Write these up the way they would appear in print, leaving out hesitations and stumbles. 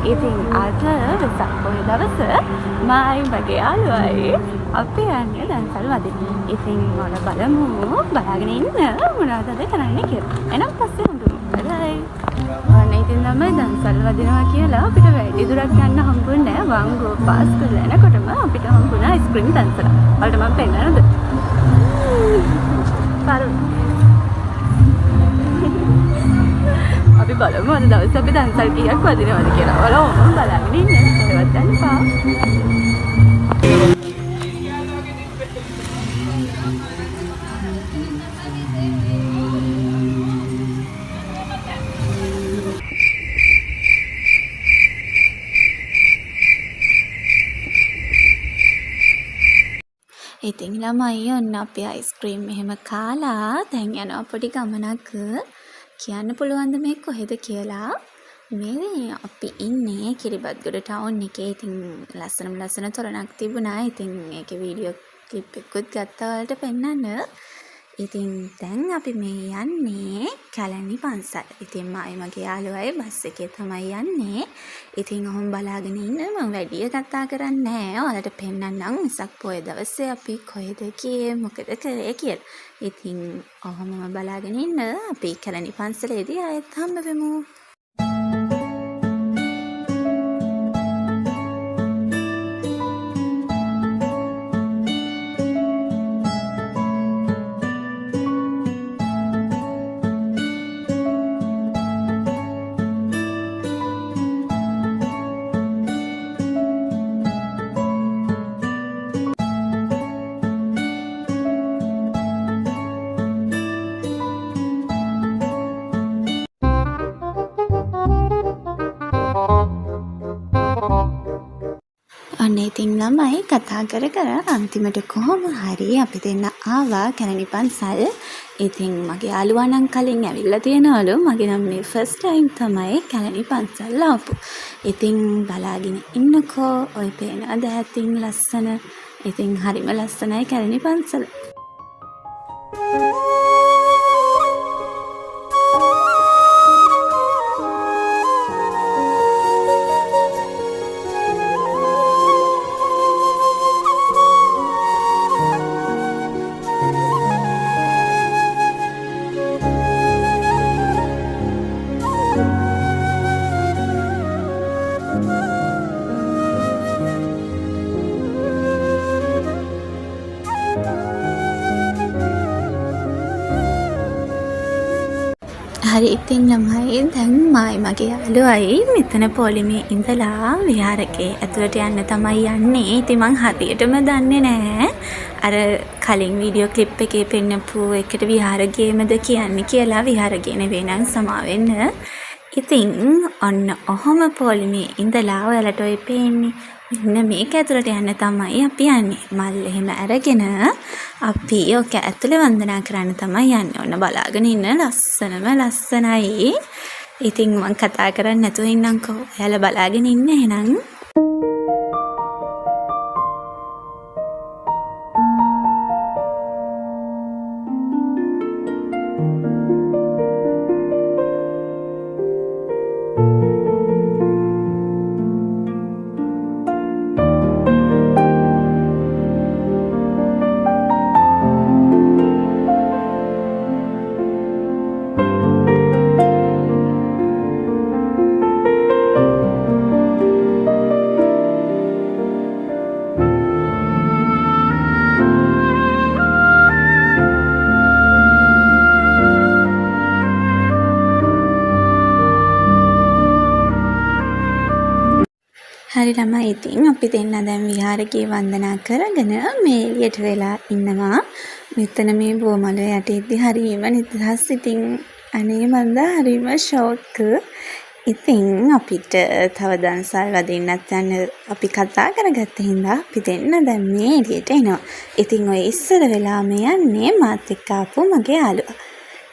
ඉතින් අද වෙසක් පොහොය දවස මායි මගේ යාළුවයි අපි යන්නේ දන්සල් වදින්න. ඉතින් මොන බලමු බලාගෙන ඉන්න මොනවද කරන්නේ කියලා. එහෙනම් පස්සේ හඳුමු. බයි. අනේ ඉතින් තමයි දන්සල් වදිනවා කියලා අපිට වැඩි දුරක් යන්න හම්බුන්නේ නැහැ. වංගෝ පාස් කරලා එනකොටම අපිට හම්බුණා ස්ප්‍රින්ග් දන්සල. වලට මම පෙන්නනද? අපි බලමු අද දවස් අපි දන්සල් කීයක් වදිනවද කියලා. ඔයාලා බලාගෙන ඉන්න. ඒවත් ගන්න එපා. ඉතින් ළමයි ඔන්න අපි අයිස්ක්‍රීම් එහෙම කාලා දැන් යනවා පොඩි ගමනක්. කියන්න පුළුවන්ද මේ කොහෙද කියලා? මේ අපි ඉන්නේ කිරිබත්ගොඩ ටවුන් එකේ. ඉතින් ලස්සන තොරණක් තිබුණා. ඉතින් ඒකේ වීඩියෝ ක්ලිප් එකකුත් ගත්තා වලට පෙන්නන්න. ඉතින් දැන් අපි මේ යන්නේ කැලණි පන්සල්. ඉතින් මගේ යාළුවයි බස් එකේ තමයි යන්නේ. ඉතින් ඔහොම බලාගෙන ඉන්න. මම වැඩිය කතා කරන්නේ නැහැ. ඔයාලට පෙන්නන්නම් වෙසක් පොය දවසේ අපි කොහෙද ගියේ මොකද කරේ කියලා. ඉතින් ඔහොමම බලාගෙන ඉන්න. අපි කැලණි පන්සලේදී ආයෙත් හම්බ වෙමු. අනේ ඉතින් ළමයි කතා කර අන්තිමට කොහොම හරි අපි දෙන්න ආවා කැලණි පන්සල්. ඉතින් මගේ යාළුවා නම් කලින් ඇවිල්ලා තියෙනවලු. මගේ නම් මේ ෆස්ට් ටයිම් තමයි කැලණි පන්සල් ආපු. ඉතින් බලාගෙන ඉන්නකෝ ඔය පේනවද ඇතින් ලස්සන. ඉතින් හරිම ලස්සනයි කැලණි පන්සල. හරි ඉතින් ළමයි දැන් මගේ යාළුවයි මෙතන පොලිමේ ඉඳලා විහාරකේ ඇතුළට යන්න තමයි යන්නේ. ඉතින් මං හරියටම දන්නේ නැහැ අර කලින් වීඩියෝ ක්ලිප් එකේ පෙන්නපු එකට විහාරගේමද කියන්නේ කියලා. විහාරගේ නෙවෙයි නම් සමා වෙන්න. ඉතින් ඔන්න ඔහොම පොලිමේ ඉඳලා ඔයාලට ඔය පේන්නේ මෙන්න මේක ඇතුළට යන්න තමයි අපි යන්නේ. මල් එහෙම අරගෙන අපි ඔක ඇතුළේ වන්දනා කරන්න තමයි යන්නේ. ඔන්න බලාගෙන ඉන්න ලස්සනයි. ඉතින් මං කතා කරන්නේ නැතුව ඉන්නම්කෝ. ඔයාලා බලාගෙන ඉන්න එහෙනම්. හරි ළමයි ඉතින් අපි දෙන්න දැන් විහාරකේ වන්දනා කරගෙන මේ එළියට වෙලා ඉන්නවා. මෙතන මේ බෝමල යටේදී හරිම නිදහස්. ඉතින් අනේ මන්ද හරිම ෂෝක්. ඉතින් අපිට තව දන්සල් වදින්නත් යන්න අපි කතා කරගත්ත හින්දා අපි දෙන්න දැන් මේ එළියට එනවා. ඉතින් ඔය ඉස්සර වෙලා මේ යන්නේ මාත් එක්ක ආපු මගේ යාළුවා.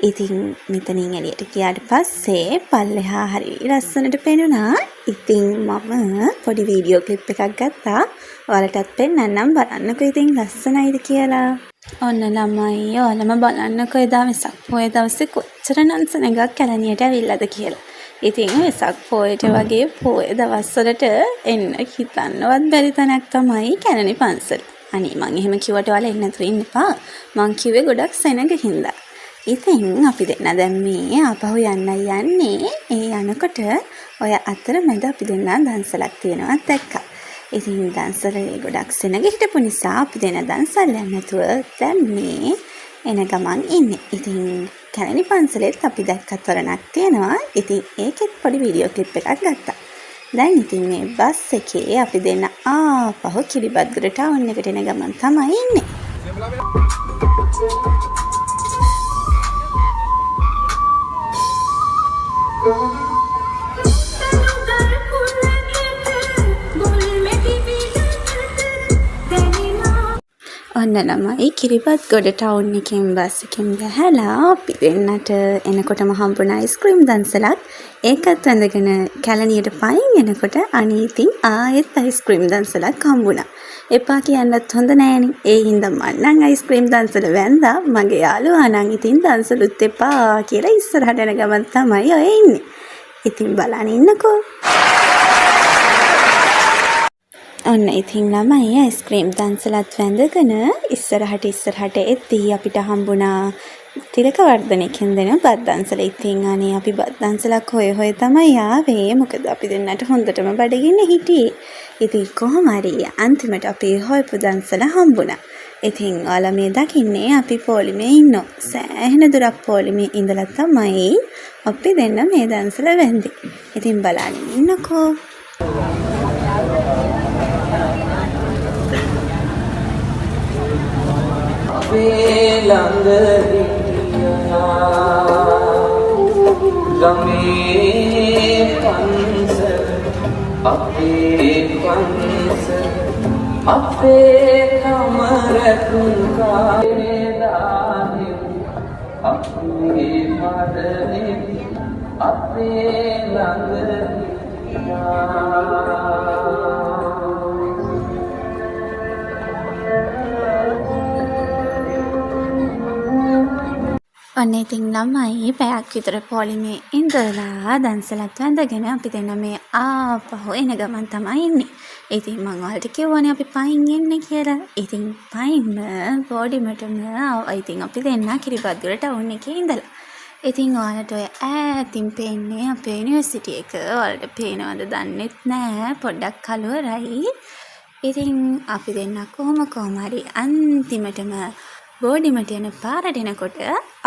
ඉතින් මෙතනින් එළියට ගියාට පස්සේ පල්ලෙහා හරි ලස්සනට පෙනුණා. ඉතින් මම පොඩි වීඩියෝ ක්ලිප් එකක් ගත්තා. ඔයාලටත් පෙන්නන්නම් බලන්නකෝ ඉතින් ලස්සනයිද කියලා. ඔන්න ළමයි ඔයාලම බලන්නකෝ එදා වෙසක් පොය දවසේ කොච්චර නන්සන එකක් කැලණියට ඇවිල්ලාද කියලා. ඉතින් වෙසක් පොයට වගේ පොය දවස්වලට එන්න හිතන්නවත් බැරි තැනක් තමයි කැලණි පන්සල. අනේ මං එහෙම කිව්වට ඔයාලා එන්න නැතුව ඉන්න එපා. මං කිව්වේ ගොඩක් සෙනග හින්දා. ඉතින් අපි දෙන්න දැන් මේ ආපහු යන්නයි යන්නේ. ඒ යනකොට ඔය අතරමැද අපි දෙන්න දන්සලක් තියෙනවා දැක්කා. ඉතින් දන්සලේ ගොඩක් සෙනග හිටපු නිසා අපි දෙන්න දන්සල් යන්න නැතුව දැන් මේ එන ගමන් ඉන්නේ. ඉතින් කැලණි පන්සලෙත් අපි දැක්ක තොරණක් තියෙනවා. ඉතින් ඒකෙත් පොඩි වීඩියෝ ක්ලිප් එකක් ගත්තා. දැන් ඉතින් මේ බස් එකේ අපි දෙන්න ආපහු කිරිබත්ගොඩ ටවුන් එකට එන ගමන් තමයි ඉන්නේ. ඔන්න ළමයි කිරිබත්ගොඩ ටවුන් එකෙන් බස් එකෙන් බැහැලා අපි දෙන්නට එනකොටම හම්බුණ අයිස්ක්‍රීම් දන්සලක් ඒකත් වැඳගෙන කැලණියට පයින් එනකොට අනේ ඉතින් ආයෙත් අයිස්ක්‍රීම් දන්සලක් හම්බුණා. එපා කියන්නත් හොඳ නෑනේ. ඒ හින්දා මම නම් අයිස්ක්‍රීම් දන්සල වැඳා. මගේ යාළුවා නම් ඉතින් දන්සලුත් එපා කියලා ඉස්සරහට යන ගමන් තමයි ඔය ඉන්නේ. ඉතින් බලන්න ඉන්නකෝ. ඔන්න ඉතින් ළමයි අයිස්ක්‍රීම් දන්සලත් වැඳගෙන ඉස්සරහට එද්දී අපිට හම්බුණා තිලකවර්ධනකින් දෙන බත් දන්සල. ඉතින් අනේ අපි බත් දන්සලක් හොය තමයි ආවේ. මොකද අපි දෙන්නට හොඳටම බඩගින්න හිටියේ. ඉතින් කොහොම හරි අන්තිමට අපි හොයපු දන්සල හම්බුණා. ඉතින් ඔයාලා මේ දකින්නේ අපි පොලිමේ ඉන්නෝ. සෑහෙන දුරක් පොලිමේ ඉඳලා තමයි අපි දෙන්න මේ දන්සල වැන්දේ. ඉතින් බලන්න ඉන්නකෝ. ගමේ පන්සල අපේ පන්සල අපේ කමරතුන් කාලේ දානි අපේ මදනේ අපේ ළඟ ඔන්න ඉතින් ළමයි පැයක් විතර පොලිමේ ඉඳලා දන්සලත් වැඳගෙන අපි දෙන්න මේ ආපහු එන ගමන් තමයි ඉන්නේ. ඉතින් මං ඔයාලට කිව්වනේ අපි පයින් එන්නේ කියලා. ඉතින් පයින්ම බෝඩිමටම ඉතින් අපි දෙන්න කිරිබත්ගොඩ ටවුන් එකේ ඉඳලා. ඉතින් ඔයාලට ඔය ඈතින් පේන්නේ අපේ යුනිවර්සිටි එක. ඔයාලට පේනවද දන්නෙත් නෑ. පොඩ්ඩක් කලවරයි. ඉතින් අපි දෙන්න කොහොම හරි අන්තිමටම බෝඩිමට යන පාරට එනකොට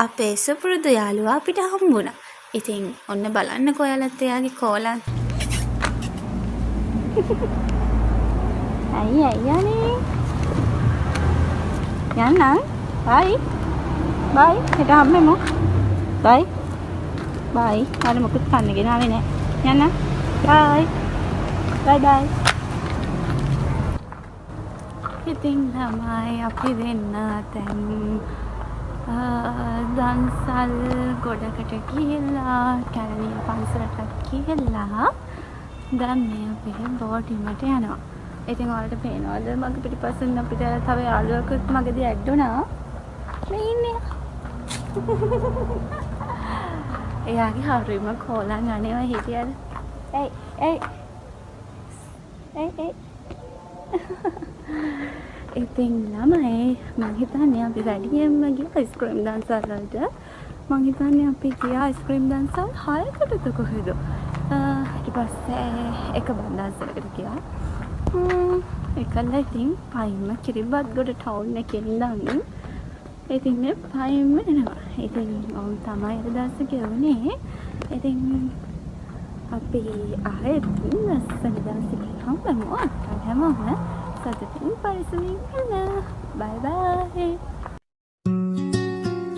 අපේ සුපුරුදු යාළුවා අපිට හම්බුණා. ඉතින් ඔන්න බලන්නකෝ ඔයාලත් එයාගේ කෝලන්. අයියානේ. යන්න. බයි. හෙට හම්බෙමු. බයි. අර මොකද කන්න ගෙනාවේ නෑ. යන්න. බයි. ඉතින් තමයි අපි දෙන්න දැන් දන්සල් ගොඩකට ගිහිල්ලා කැලණිය පන්සලට ගිහිල්ලා දැන් මේ අපේ බෝඩිමට යනවා. ඉතින් ඔයාලට පේනවද මගේ පිටිපස්සෙන් අපිට තව යාළුවෙකුත් මගදී ඇඩ් වුණා. මේ ඉන්නේ. එයාගේ හරිම කෝලන් අනේවා හිටියද? එයි. ඉතින් ළමයි මං හිතන්නේ අපි වැඩියෙන්ම ගියා අයිස්ක්‍රීම් දන්සල් වලට. මං හිතන්නේ අපි ගියා අයිස්ක්‍රීම් දන්සල් 6කටද කොහෙද. ඊට පස්සේ එක බන්දන්සලකට ගියා. ඒකල ඉතින් පයින්ම කිරිබත්ගොඩ ටවුන් එකේ ඉඳන් ඉතින් මේ පයින්ම එනවා. ඉතින් ඔව් තමයි අද දවසේ ගෙවුනේ. ඉතින් අපි ආයෙත් ලස්සන දවසකට හම්බෙමු. හැමෝම සතුටින් පරිස්සමින් ඉන්න. බයි බයි.